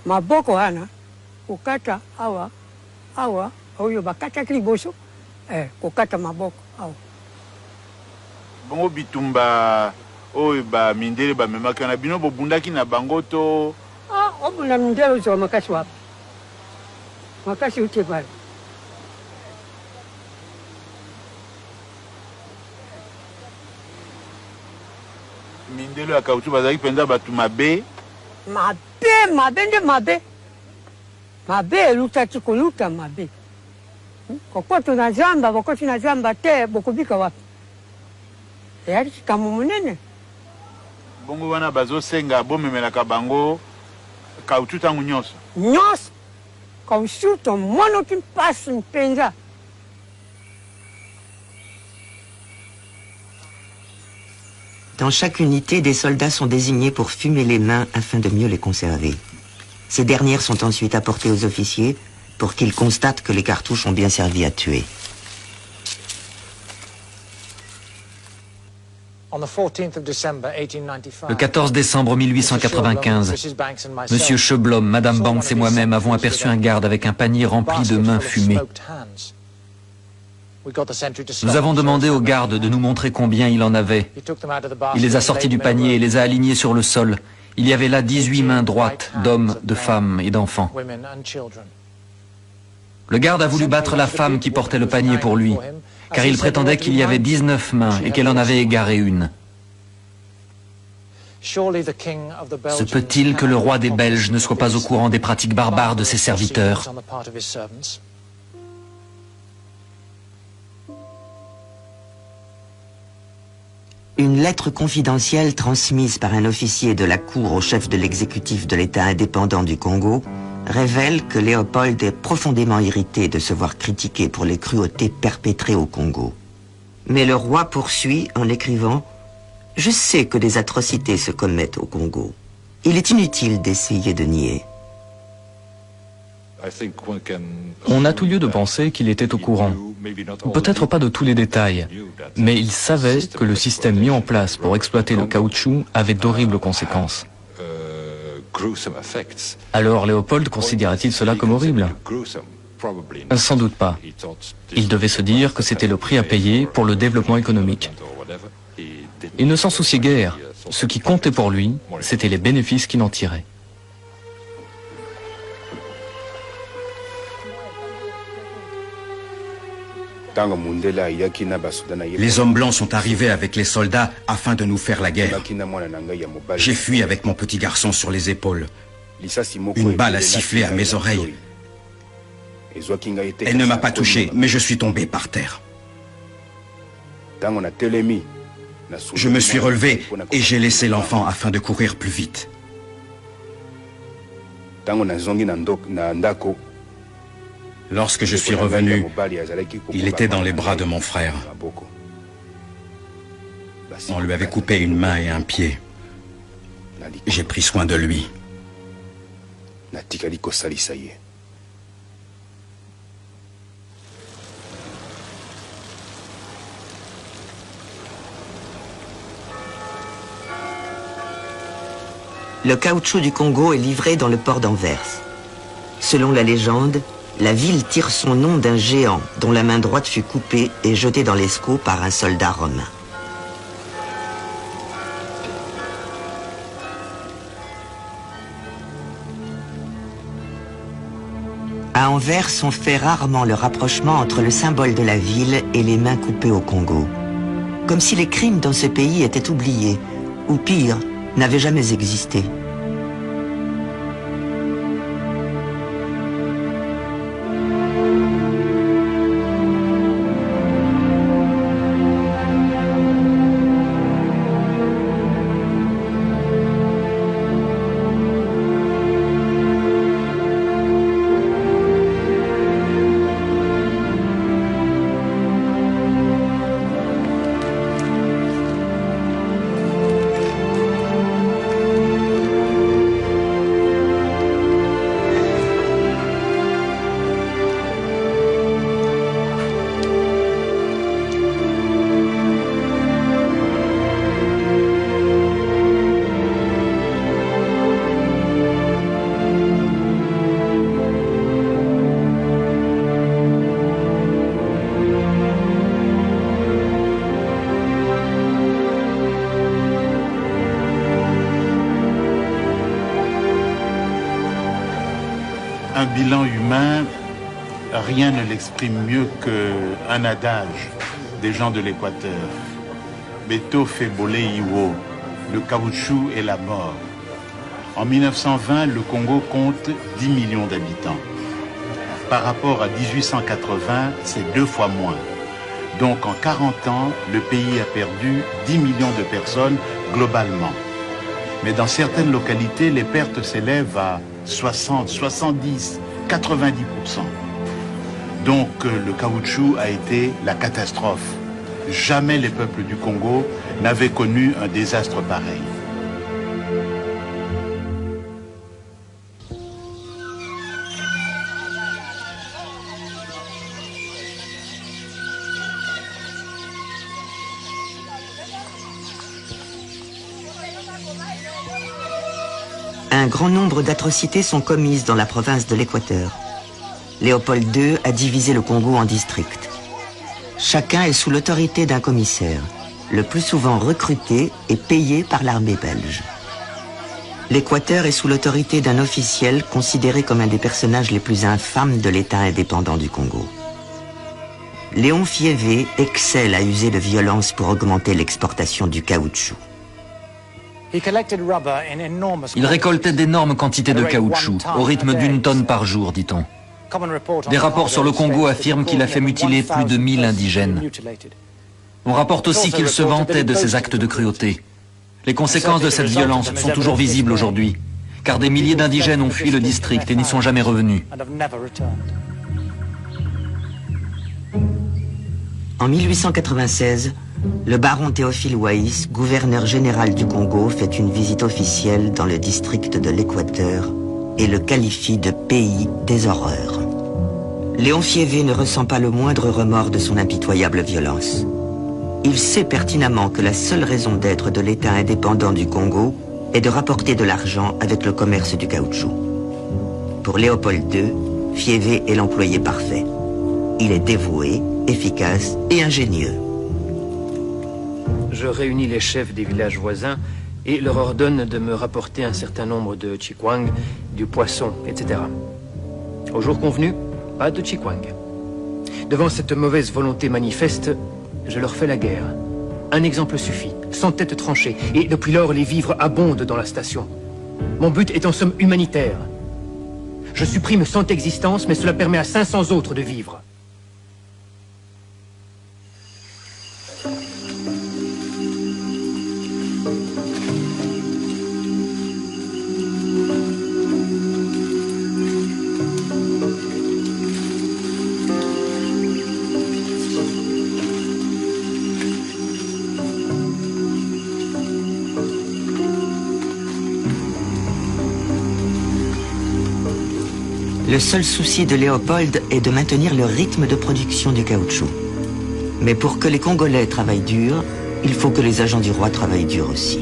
maboko wana kokata awa awa oyo bakataki liboso kokata maboko awa bongo bitumba oyo ba mindele bamemaki wana bino bobundaki na bango to obunda mindele ozwa makasi wapi makasi ute pale mindelo ya kautu bazalaki mpenza bato mabe nde mabe elutaki koluta mabe kokoto na zamba bokoti na zamba te bokobika wapi eyali likambo monene bongo wana bazosenga bomemelaka bango kautu ntango nyonso kautu tomonaki mpasi mpenza. Dans chaque unité, des soldats sont désignés pour fumer les mains afin de mieux les conserver. Ces dernières sont ensuite apportées aux officiers pour qu'ils constatent que les cartouches ont bien servi à tuer. Le 14 décembre 1895, M. Schöblom, Mme Banks et moi-même avons aperçu un garde avec un panier rempli de mains fumées. Nous avons demandé au garde de nous montrer combien il en avait. Il les a sortis du panier et les a alignés sur le sol. Il y avait là 18 mains droites d'hommes, de femmes et d'enfants. Le garde a voulu battre la femme qui portait le panier pour lui, car il prétendait qu'il y avait 19 mains et qu'elle en avait égaré une. Se peut-il que le roi des Belges ne soit pas au courant des pratiques barbares de ses serviteurs ? Une lettre confidentielle transmise par un officier de la cour au chef de l'exécutif de l'État indépendant du Congo révèle que Léopold est profondément irrité de se voir critiqué pour les cruautés perpétrées au Congo. Mais le roi poursuit en écrivant « Je sais que des atrocités se commettent au Congo. Il est inutile d'essayer de nier. » On a tout lieu de penser qu'il était au courant. Peut-être pas de tous les détails, mais il savait que le système mis en place pour exploiter le caoutchouc avait d'horribles conséquences. Alors Léopold considérait-il cela comme horrible? Sans doute pas. Il devait se dire que c'était le prix à payer pour le développement économique. Il ne s'en souciait guère. Ce qui comptait pour lui, c'était les bénéfices qu'il en tirait. Les hommes blancs sont arrivés avec les soldats afin de nous faire la guerre. J'ai fui avec mon petit garçon sur les épaules. Une balle a sifflé à mes oreilles. Elle ne m'a pas touché, mais je suis tombé par terre. Je me suis relevé et j'ai laissé l'enfant afin de courir plus vite. Lorsque je suis revenu, il était dans les bras de mon frère. On lui avait coupé une main et un pied. J'ai pris soin de lui. Le caoutchouc du Congo est livré dans le port d'Anvers. Selon la légende, la ville tire son nom d'un géant dont la main droite fut coupée et jetée dans l'Escaut par un soldat romain. À Anvers, on fait rarement le rapprochement entre le symbole de la ville et les mains coupées au Congo. Comme si les crimes dans ce pays étaient oubliés, ou pire, n'avaient jamais existé. Un bilan humain, rien ne l'exprime mieux qu'un adage des gens de l'Équateur. Beto fait voler Iwo, le caoutchouc et la mort. En 1920, le Congo compte 10 millions d'habitants. Par rapport à 1880, c'est 2 fois moins. Donc en 40 ans, le pays a perdu 10 millions de personnes globalement. Mais dans certaines localités, les pertes s'élèvent à 60, 70, 90%. Donc le caoutchouc a été la catastrophe. Jamais les peuples du Congo n'avaient connu un désastre pareil. Un grand nombre d'atrocités sont commises dans la province de l'Équateur. Léopold II a divisé le Congo en districts. Chacun est sous l'autorité d'un commissaire, le plus souvent recruté et payé par l'armée belge. L'Équateur est sous l'autorité d'un officiel considéré comme un des personnages les plus infâmes de l'État indépendant du Congo. Léon Fiévé excelle à user de violence pour augmenter l'exportation du caoutchouc. Il récoltait d'énormes quantités de caoutchouc, au rythme d'1 tonne par jour, dit-on. Des rapports sur le Congo affirment qu'il a fait mutiler plus de 1000 indigènes. On rapporte aussi qu'il se vantait de ses actes de cruauté. Les conséquences de cette violence sont toujours visibles aujourd'hui, car des milliers d'indigènes ont fui le district et n'y sont jamais revenus. En 1896, le baron Théophile Waïs, gouverneur général du Congo, fait une visite officielle dans le district de l'Équateur et le qualifie de pays des horreurs. Léon Fiévé ne ressent pas le moindre remords de son impitoyable violence. Il sait pertinemment que la seule raison d'être de l'État indépendant du Congo est de rapporter de l'argent avec le commerce du caoutchouc. Pour Léopold II, Fiévé est l'employé parfait. Il est dévoué, efficace et ingénieux. Je réunis les chefs des villages voisins et leur ordonne de me rapporter un certain nombre de chikwang, du poisson, etc. Au jour convenu, pas de chikwang. Devant cette mauvaise volonté manifeste, je leur fais la guerre. Un exemple suffit, sans tête tranchée, et depuis lors les vivres abondent dans la station. Mon but est en somme humanitaire. Je supprime 100 existences, mais cela permet à 500 autres de vivre. Le seul souci de Léopold est de maintenir le rythme de production du caoutchouc. Mais pour que les Congolais travaillent dur, il faut que les agents du roi travaillent dur aussi.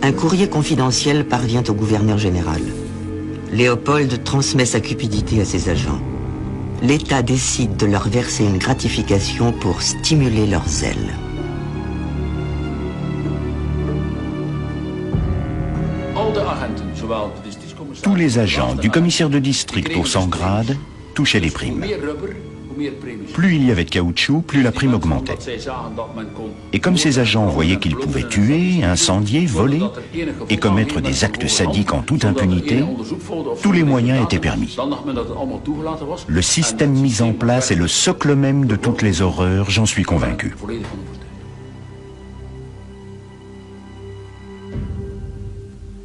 Un courrier confidentiel parvient au gouverneur général. Léopold transmet sa cupidité à ses agents. L'État décide de leur verser une gratification pour stimuler leur zèle. Tous les agents du commissaire de district au 100 grades touchaient les primes. Plus il y avait de caoutchouc, plus la prime augmentait. Et comme ces agents voyaient qu'ils pouvaient tuer, incendier, voler et commettre des actes sadiques en toute impunité, tous les moyens étaient permis. Le système mis en place est le socle même de toutes les horreurs, j'en suis convaincu.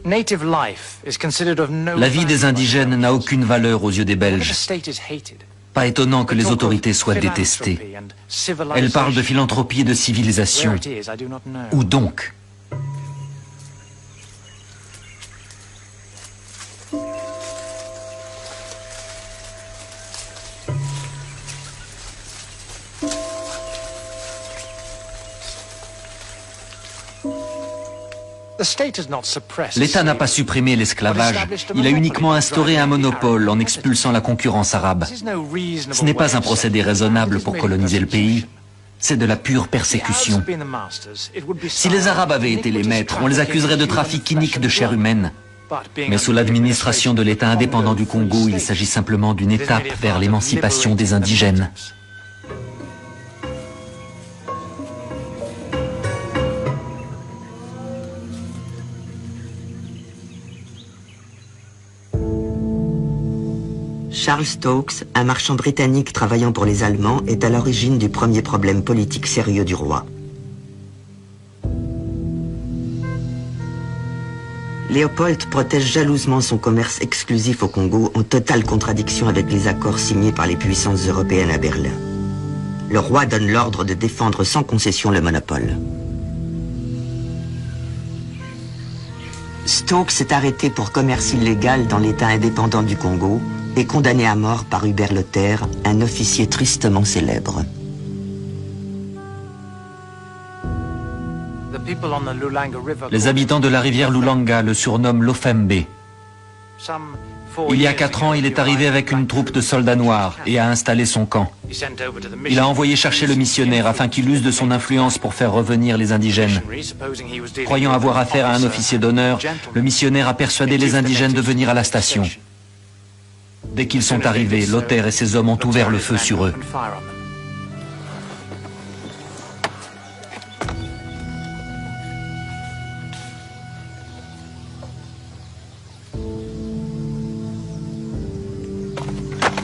La vie des indigènes n'a aucune valeur aux yeux des Belges. Pas étonnant que les autorités soient détestées. Elles parlent de philanthropie et de civilisation. Où donc ? L'État n'a pas supprimé l'esclavage, il a uniquement instauré un monopole en expulsant la concurrence arabe. Ce n'est pas un procédé raisonnable pour coloniser le pays, c'est de la pure persécution. Si les Arabes avaient été les maîtres, on les accuserait de trafic inique de chair humaine. Mais sous l'administration de l'État indépendant du Congo, il s'agit simplement d'une étape vers l'émancipation des indigènes. Charles Stokes, un marchand britannique travaillant pour les Allemands, est à l'origine du premier problème politique sérieux du roi. Léopold protège jalousement son commerce exclusif au Congo en totale contradiction avec les accords signés par les puissances européennes à Berlin. Le roi donne l'ordre de défendre sans concession le monopole. Stokes est arrêté pour commerce illégal dans l'État indépendant du Congo et condamné à mort par Hubert Lothaire, un officier tristement célèbre. Les habitants de la rivière Lulanga le surnomment l'Ofembe. Il y a 4 ans, il est arrivé avec une troupe de soldats noirs et a installé son camp. Il a envoyé chercher le missionnaire afin qu'il use de son influence pour faire revenir les indigènes. Croyant avoir affaire à un officier d'honneur, le missionnaire a persuadé les indigènes de venir à la station. Dès qu'ils sont arrivés, Lothaire et ses hommes ont ouvert le feu sur eux.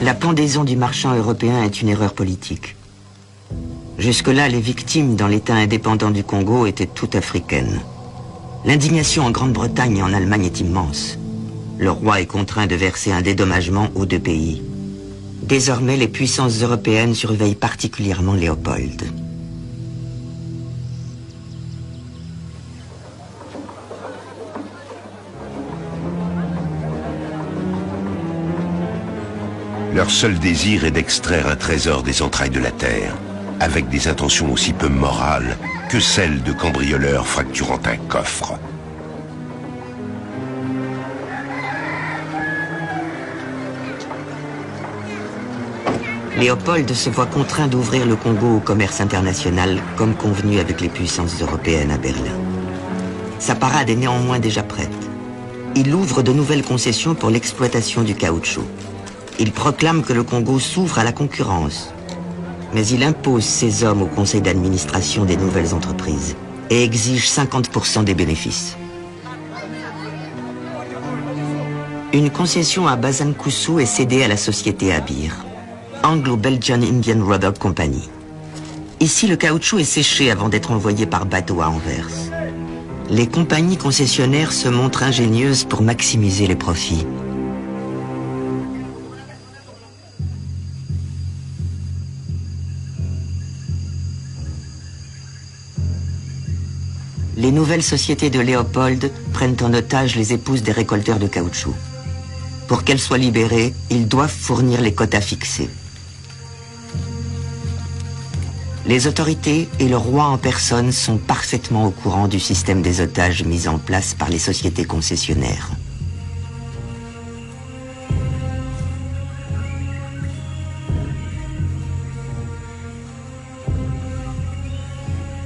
La pendaison du marchand européen est une erreur politique. Jusque-là, les victimes dans l'État indépendant du Congo étaient toutes africaines. L'indignation en Grande-Bretagne et en Allemagne est immense. Le roi est contraint de verser un dédommagement aux 2 pays. Désormais, les puissances européennes surveillent particulièrement Léopold. Leur seul désir est d'extraire un trésor des entrailles de la terre, avec des intentions aussi peu morales que celles de cambrioleurs fracturant un coffre. Léopold se voit contraint d'ouvrir le Congo au commerce international, comme convenu avec les puissances européennes à Berlin. Sa parade est néanmoins déjà prête. Il ouvre de nouvelles concessions pour l'exploitation du caoutchouc. Il proclame que le Congo s'ouvre à la concurrence. Mais il impose ses hommes au conseil d'administration des nouvelles entreprises et exige 50% des bénéfices. Une concession à Bazankusu est cédée à la société Abir, Anglo-Belgian Indian Rubber Company. Ici, le caoutchouc est séché avant d'être envoyé par bateau à Anvers. Les compagnies concessionnaires se montrent ingénieuses pour maximiser les profits. Les nouvelles sociétés de Léopold prennent en otage les épouses des récolteurs de caoutchouc. Pour qu'elles soient libérées, ils doivent fournir les quotas fixés. Les autorités et le roi en personne sont parfaitement au courant du système des otages mis en place par les sociétés concessionnaires.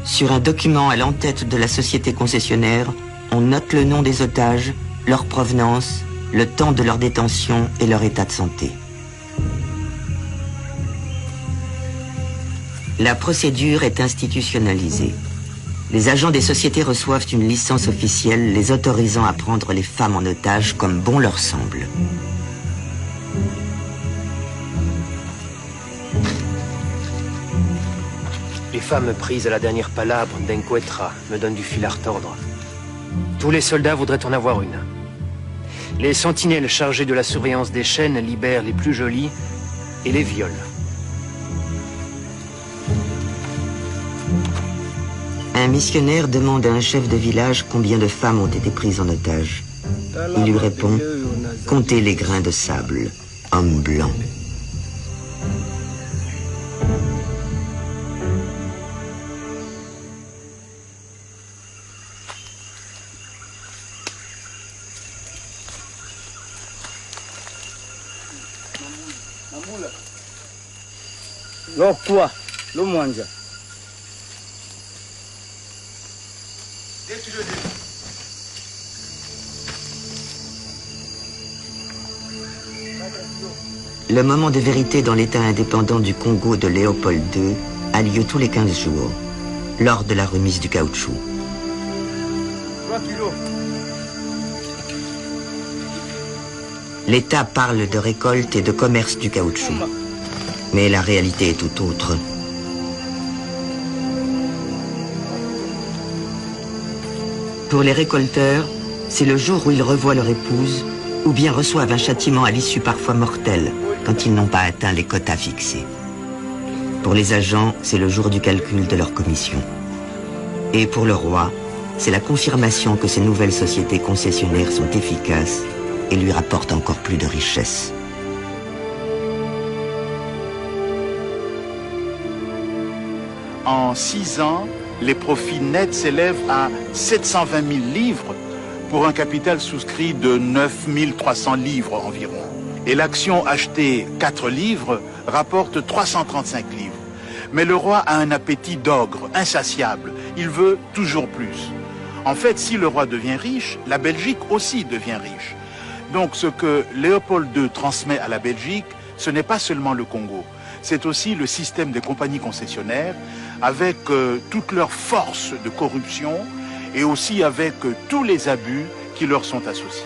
Sur un document à l'entête de la société concessionnaire, on note le nom des otages, leur provenance, le temps de leur détention et leur état de santé. La procédure est institutionnalisée. Les agents des sociétés reçoivent une licence officielle les autorisant à prendre les femmes en otage comme bon leur semble. Les femmes prises à la dernière palabre d'Enquetra me donnent du fil à retordre. Tous les soldats voudraient en avoir une. Les sentinelles chargées de la surveillance des chaînes libèrent les plus jolies et les violent. Un missionnaire demande à un chef de village combien de femmes ont été prises en otage. Il lui répond « Comptez les grains de sable, homme blanc ». Lokwa, Lumwanja. Le moment de vérité dans l'État indépendant du Congo de Léopold II a lieu tous les 15 jours, lors de la remise du caoutchouc. L'État parle de récolte et de commerce du caoutchouc, mais la réalité est tout autre. Pour les récolteurs, c'est le jour où ils revoient leur épouse ou bien reçoivent un châtiment à l'issue parfois mortelle quand ils n'ont pas atteint les quotas fixés. Pour les agents, c'est le jour du calcul de leur commission. Et pour le roi, c'est la confirmation que ces nouvelles sociétés concessionnaires sont efficaces et lui rapportent encore plus de richesses. En 6 ans, les profits nets s'élèvent à 720 000 livres pour un capital souscrit de 9 300 livres environ. Et l'action achetée 4 livres rapporte 335 livres. Mais le roi a un appétit d'ogre, insatiable. Il veut toujours plus. En fait, si le roi devient riche, la Belgique aussi devient riche. Donc ce que Léopold II transmet à la Belgique, ce n'est pas seulement le Congo. C'est aussi le système des compagnies concessionnaires avec toute leur force de corruption et aussi avec tous les abus qui leur sont associés.